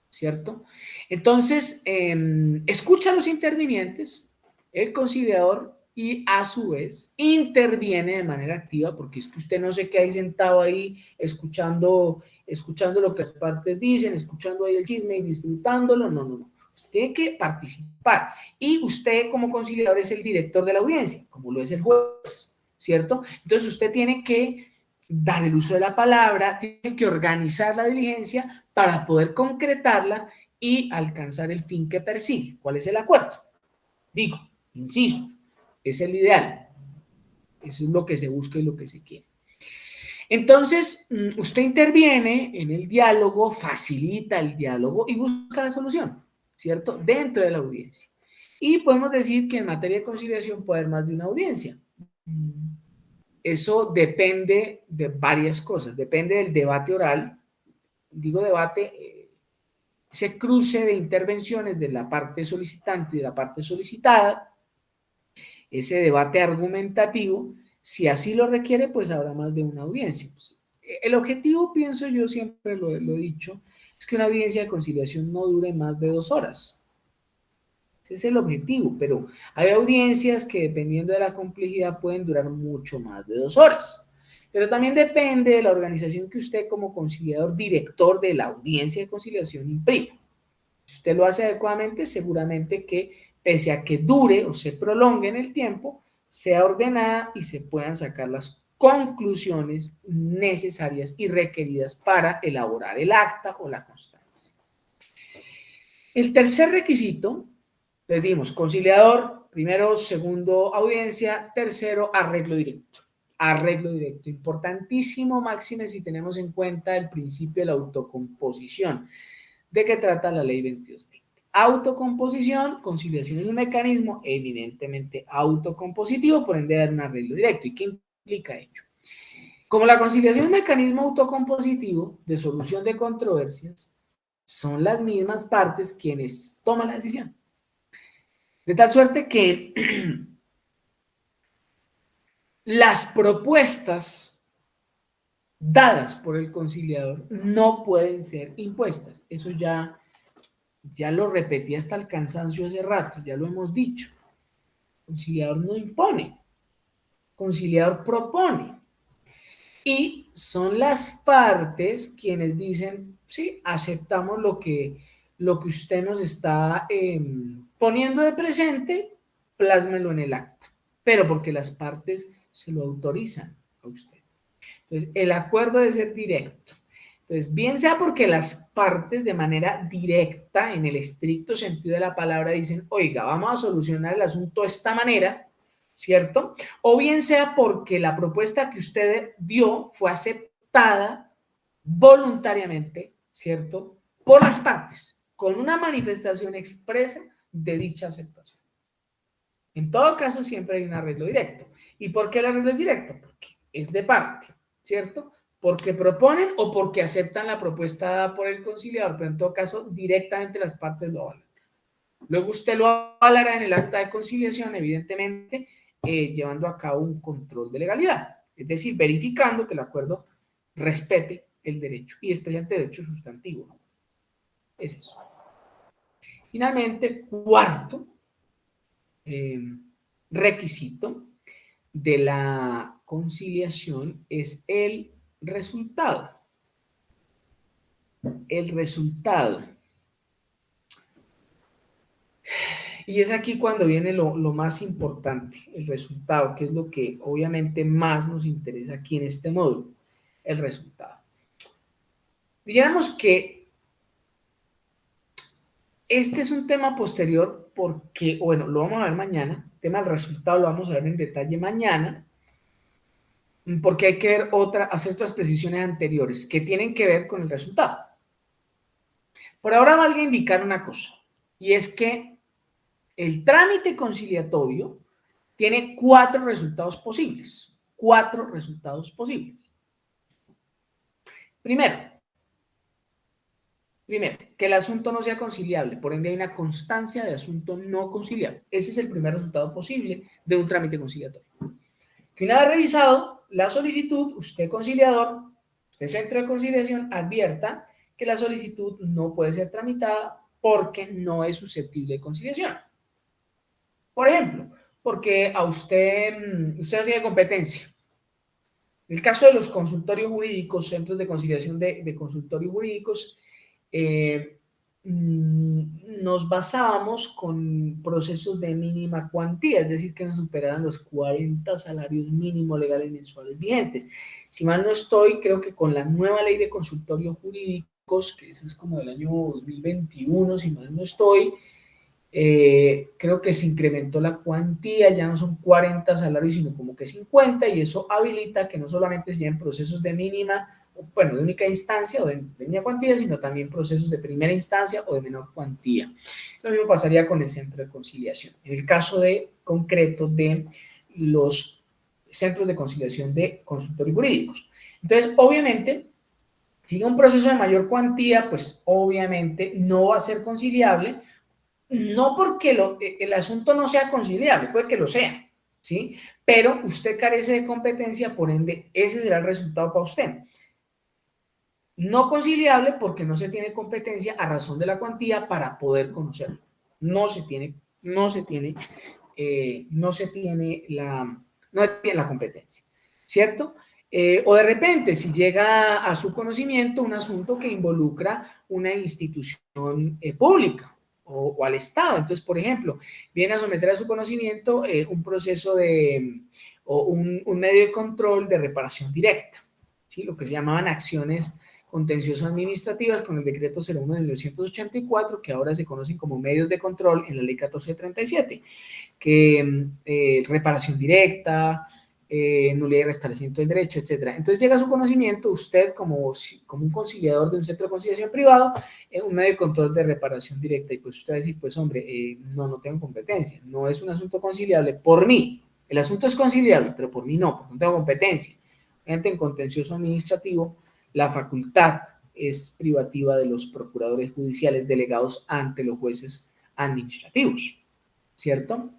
¿cierto? Entonces, escucha a los intervinientes, el conciliador, y a su vez interviene de manera activa, porque es que usted no se queda ahí sentado ahí escuchando lo que las partes dicen, escuchando ahí el chisme y disfrutándolo. No, no, no. Usted tiene que participar. Y usted como conciliador es el director de la audiencia, como lo es el juez, ¿cierto? Entonces usted tiene que dar el uso de la palabra, tiene que organizar la diligencia para poder concretarla y alcanzar el fin que persigue. ¿Cuál es el acuerdo? Digo, insisto, es el ideal. Eso es lo que se busca y lo que se quiere. Entonces, usted interviene en el diálogo, facilita el diálogo y busca la solución, ¿cierto? Dentro de la audiencia. Y podemos decir que en materia de conciliación puede haber más de una audiencia. Eso depende de varias cosas. Depende del debate oral. Digo debate, ese cruce de intervenciones de la parte solicitante y de la parte solicitada, ese debate argumentativo. Si así lo requiere, pues habrá más de una audiencia. Pues, el objetivo, pienso yo, siempre lo he dicho, es que una audiencia de conciliación no dure más de 2 horas. Ese es el objetivo, pero hay audiencias que dependiendo de la complejidad pueden durar mucho más de 2 horas. Pero también depende de la organización que usted como conciliador, director de la audiencia de conciliación imprima. Si usted lo hace adecuadamente, seguramente que pese a que dure o se prolongue en el tiempo, sea ordenada y se puedan sacar las conclusiones necesarias y requeridas para elaborar el acta o la constancia. El tercer requisito, les dimos conciliador, primero, segundo, audiencia, tercero, arreglo directo. Arreglo directo, importantísimo, máxime, si tenemos en cuenta el principio de la autocomposición. ¿De qué trata la ley 2220? Autocomposición, conciliación es un mecanismo evidentemente autocompositivo, por ende, dar un arreglo directo. ¿Y qué implica ello? Como la conciliación es un mecanismo autocompositivo de solución de controversias, son las mismas partes quienes toman la decisión. De tal suerte que las propuestas dadas por el conciliador no pueden ser impuestas. Eso ya lo repetí hasta el cansancio hace rato, ya lo hemos dicho. Conciliador no impone, conciliador propone. Y son las partes quienes dicen, sí, aceptamos lo que usted nos está poniendo de presente, plásmelo en el acta, pero porque las partes se lo autorizan a usted. Entonces, el acuerdo debe ser directo. Entonces, bien sea porque las partes de manera directa, en el estricto sentido de la palabra, dicen, oiga, vamos a solucionar el asunto de esta manera, ¿cierto? O bien sea porque la propuesta que usted dio fue aceptada voluntariamente, ¿cierto? Por las partes, con una manifestación expresa de dicha aceptación. En todo caso, siempre hay un arreglo directo. ¿Y por qué el arreglo es directo? Porque es de parte, ¿cierto? Porque proponen o porque aceptan la propuesta dada por el conciliador, pero en todo caso, directamente las partes lo avalan. Luego usted lo avalará en el acta de conciliación, evidentemente, llevando a cabo un control de legalidad, es decir, verificando que el acuerdo respete el derecho y especialmente el derecho sustantivo. Es eso. Finalmente, cuarto requisito de la conciliación es el resultado. El resultado. Y es aquí cuando viene lo más importante, el resultado, que es lo que obviamente más nos interesa aquí en este módulo, el resultado. Digamos que este es un tema posterior porque, bueno, lo vamos a ver mañana, el tema del resultado lo vamos a ver en detalle mañana, porque hay que ver hacer otras precisiones anteriores que tienen que ver con el resultado. Por ahora valga indicar una cosa, y es que el trámite conciliatorio tiene 4 resultados posibles. 4 resultados posibles. Primero, Primero, que el asunto no sea conciliable, por ende hay una constancia de asunto no conciliable. Ese es el primer resultado posible de un trámite conciliatorio. Que una vez revisado la solicitud, usted conciliador, usted centro de conciliación, advierta que la solicitud no puede ser tramitada porque no es susceptible de conciliación. Por ejemplo, porque a usted no tiene competencia. En el caso de los consultorios jurídicos, centros de conciliación de consultorios jurídicos, eh, nos basábamos con procesos de mínima cuantía, es decir, que no superaran los 40 salarios mínimos legales mensuales vigentes. Si mal no estoy, creo que con la nueva ley de consultorios jurídicos, que esa es como del año 2021, si mal no estoy, creo que se incrementó la cuantía, ya no son 40 salarios, sino como que 50, y eso habilita que no solamente se lleven procesos de mínima, bueno, de única instancia o de mínima cuantía, sino también procesos de primera instancia o de menor cuantía. Lo mismo pasaría con el centro de conciliación. En el caso de concreto de los centros de conciliación de consultorios jurídicos. Entonces, obviamente, si un proceso de mayor cuantía, pues obviamente no va a ser conciliable, no porque el asunto no sea conciliable, puede que lo sea, ¿sí? Pero usted carece de competencia, por ende, ese será el resultado para usted. No conciliable porque no se tiene competencia a razón de la cuantía para poder conocerlo. No se tiene, no se tiene, no tiene la competencia, ¿cierto? O de repente, si llega a su conocimiento un asunto que involucra una institución pública o al Estado. Entonces, por ejemplo, viene a someter a su conocimiento un proceso o un medio de control de reparación directa, ¿sí? Lo que se llamaban acciones contencioso administrativas con el decreto 01 de 1984, que ahora se conocen como medios de control en la ley 1437, que reparación directa, nulidad y restablecimiento del derecho, etcétera. Entonces llega a su conocimiento usted como un conciliador de un centro de conciliación privado en un medio de control de reparación directa, y pues usted va a decir, pues hombre, no tengo competencia, no es un asunto conciliable por mí. El asunto es conciliable, pero por mí no, porque no tengo competencia. Gente en contencioso administrativo, la facultad es privativa de los procuradores judiciales delegados ante los jueces administrativos, ¿cierto?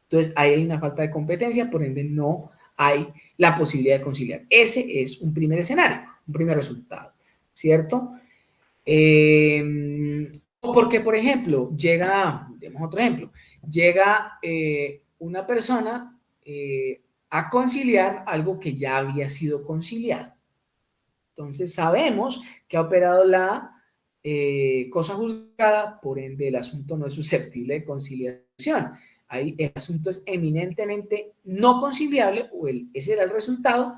Entonces, ahí hay una falta de competencia, por ende no hay la posibilidad de conciliar. Ese es un primer escenario, un primer resultado, ¿cierto? Porque, por ejemplo, demos otro ejemplo, llega una persona a conciliar algo que ya había sido conciliado. Entonces sabemos que ha operado la cosa juzgada, por ende el asunto no es susceptible de conciliación. Ahí el asunto es eminentemente no conciliable, o ese era el resultado,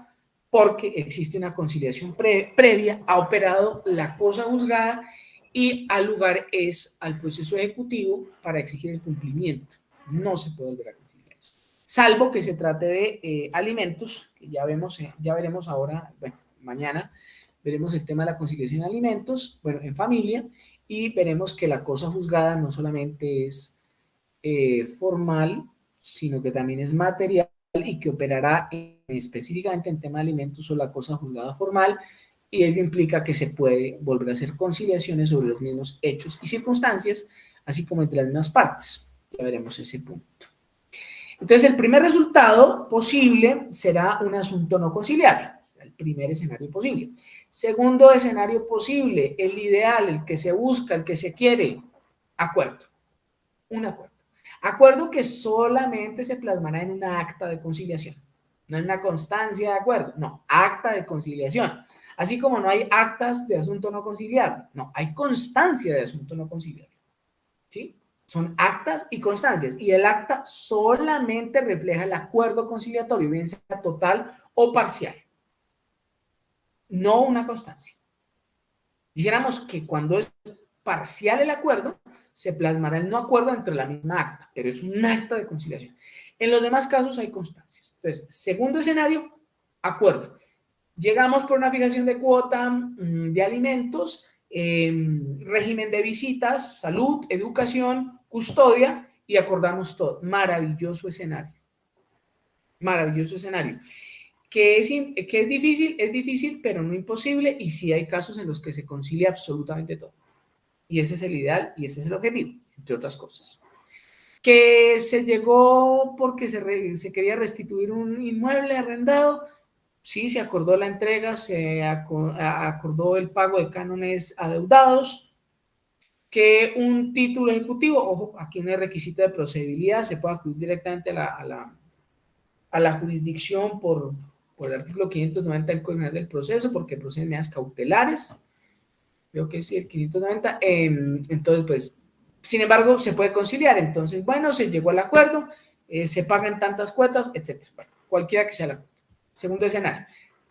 porque existe una conciliación previa, ha operado la cosa juzgada y al lugar es al proceso ejecutivo para exigir el cumplimiento. No se puede volver a conciliar eso. Salvo que se trate de alimentos, que ya veremos ahora, bueno, mañana veremos el tema de la conciliación de alimentos, bueno, en familia, y veremos que la cosa juzgada no solamente es formal, sino que también es material y que operará específicamente en tema de alimentos o la cosa juzgada formal, y ello implica que se puede volver a hacer conciliaciones sobre los mismos hechos y circunstancias, así como entre las mismas partes. Ya veremos ese punto. Entonces, el primer resultado posible será un asunto no conciliable, el primer escenario posible. Segundo escenario posible, el ideal, el que se busca, el que se quiere, acuerdo, un acuerdo. Acuerdo que solamente se plasmará en una acta de conciliación, no en una constancia de acuerdo, no, acta de conciliación. Así como no hay actas de asunto no conciliable, no, hay constancia de asunto no conciliable, ¿sí? Son actas y constancias, y el acta solamente refleja el acuerdo conciliatorio, bien sea total o parcial, no una constancia. Dijéramos que cuando es parcial el acuerdo, se plasmará el no acuerdo entre la misma acta, pero es un acta de conciliación. En los demás casos hay constancias. Entonces, segundo escenario, acuerdo. Llegamos por una fijación de cuota de alimentos, régimen de visitas, salud, educación, custodia, y acordamos todo. Maravilloso escenario. Maravilloso escenario. Que es difícil, pero no imposible, y sí hay casos en los que se concilia absolutamente todo. y ese es el ideal y ese es el objetivo, entre otras cosas. Que se llegó porque se quería restituir un inmueble arrendado, sí, se acordó la entrega, se acordó el pago de cánones adeudados, que un título ejecutivo, ojo, aquí no hay requisito de procedibilidad, se puede acudir directamente a la jurisdicción por el artículo 590 del Código General del Proceso, porque proceden medidas cautelares, creo que sí, el 590, entonces, pues, sin embargo, se puede conciliar, entonces, bueno, se llegó al acuerdo, se pagan tantas cuotas, etcétera, bueno, cualquiera que sea el acuerdo. Segundo escenario.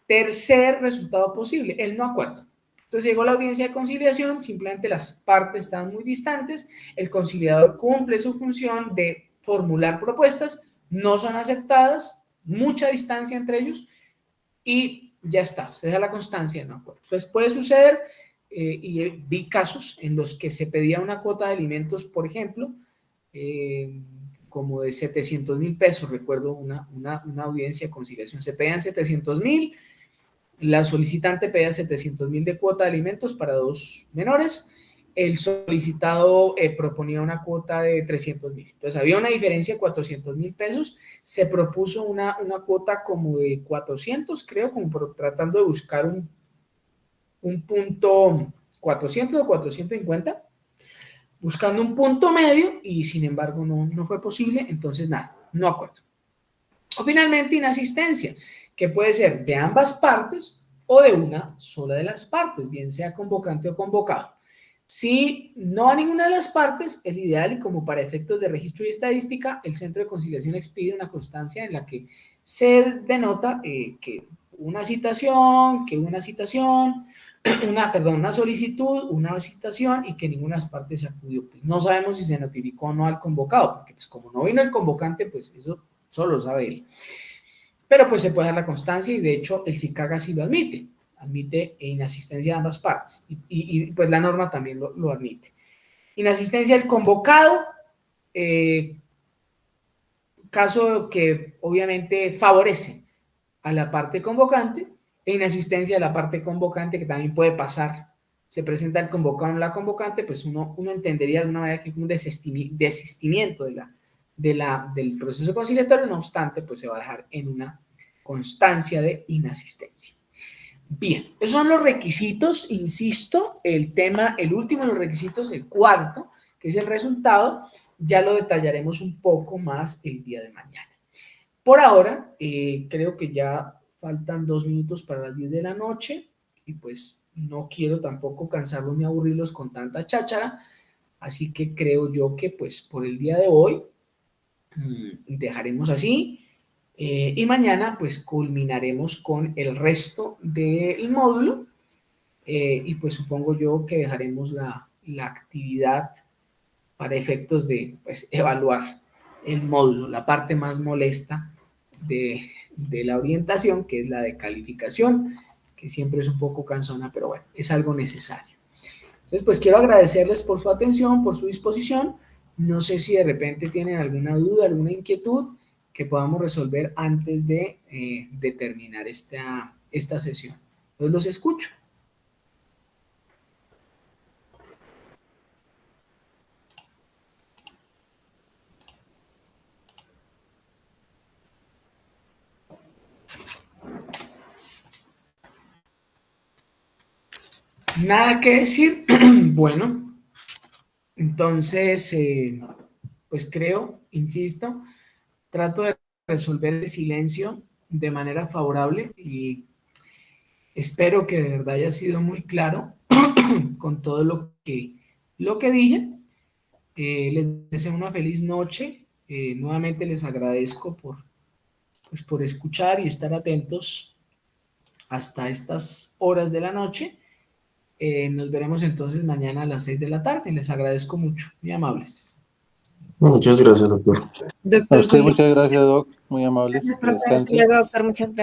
Tercer resultado posible, el no acuerdo. Entonces llegó la audiencia de conciliación, simplemente las partes están muy distantes, el conciliador cumple su función de formular propuestas, no son aceptadas, mucha distancia entre ellos y ya está, se da la constancia de no acuerdo. Entonces puede suceder, y vi casos en los que se pedía una cuota de alimentos, por ejemplo, como de 700,000 pesos, recuerdo una audiencia de conciliación, se pedían 700,000, la solicitante pedía 700,000 de cuota de alimentos para 2 menores, el solicitado proponía una cuota de 300,000. Entonces había una diferencia de 400,000 pesos, se propuso una cuota como de 400, creo, como tratando de buscar un punto 400 o 450, buscando un punto medio y sin embargo no fue posible, entonces nada, no acuerdo. O finalmente inasistencia, que puede ser de ambas partes o de una sola de las partes, bien sea convocante o convocado. Si no a ninguna de las partes, el ideal y como para efectos de registro y estadística, el Centro de Conciliación expide una constancia en la que se denota que una citación, una solicitud, una citación y que ninguna de las partes se acudió. Pues no sabemos si se notificó o no al convocado, porque pues como no vino el convocante, pues eso solo lo sabe él. Pero pues se puede dar la constancia y de hecho el SICAGA sí lo admite inasistencia de ambas partes y pues la norma también lo admite. Inasistencia del convocado, caso que obviamente favorece a la parte convocante, e inasistencia de la parte convocante que también puede pasar. Se presenta el convocado o la convocante, pues uno entendería de alguna manera que es un desistimiento del proceso conciliatorio, no obstante, pues se va a dejar en una constancia de inasistencia. Bien, esos son los requisitos, insisto, el último de los requisitos, el cuarto, que es el resultado, ya lo detallaremos un poco más el día de mañana. Por ahora, creo que ya faltan 2 minutos para las 10 de la noche y pues no quiero tampoco cansarlos ni aburrirlos con tanta cháchara, así que creo yo que pues por el día de hoy dejaremos así y mañana pues culminaremos con el resto del módulo y pues supongo yo que dejaremos la actividad para efectos de pues, evaluar el módulo, la parte más molesta de la orientación, que es la de calificación, que siempre es un poco cansona, pero bueno, es algo necesario. Entonces, pues quiero agradecerles por su atención, por su disposición. No sé si de repente tienen alguna duda, alguna inquietud que podamos resolver antes de terminar esta sesión. Entonces, los escucho. Nada que decir. Bueno, entonces, pues creo, insisto, trato de resolver el silencio de manera favorable y espero que de verdad haya sido muy claro con todo lo que dije. Les deseo una feliz noche. Nuevamente les agradezco por escuchar y estar atentos hasta estas horas de la noche. Nos veremos entonces mañana a las 6 de la tarde. Les agradezco mucho, muy amables. Muchas gracias, doctor. A Doctor usted Julián. muchas gracias, doc. Muy amable. Que descanse. Luego, doctor, muchas gracias.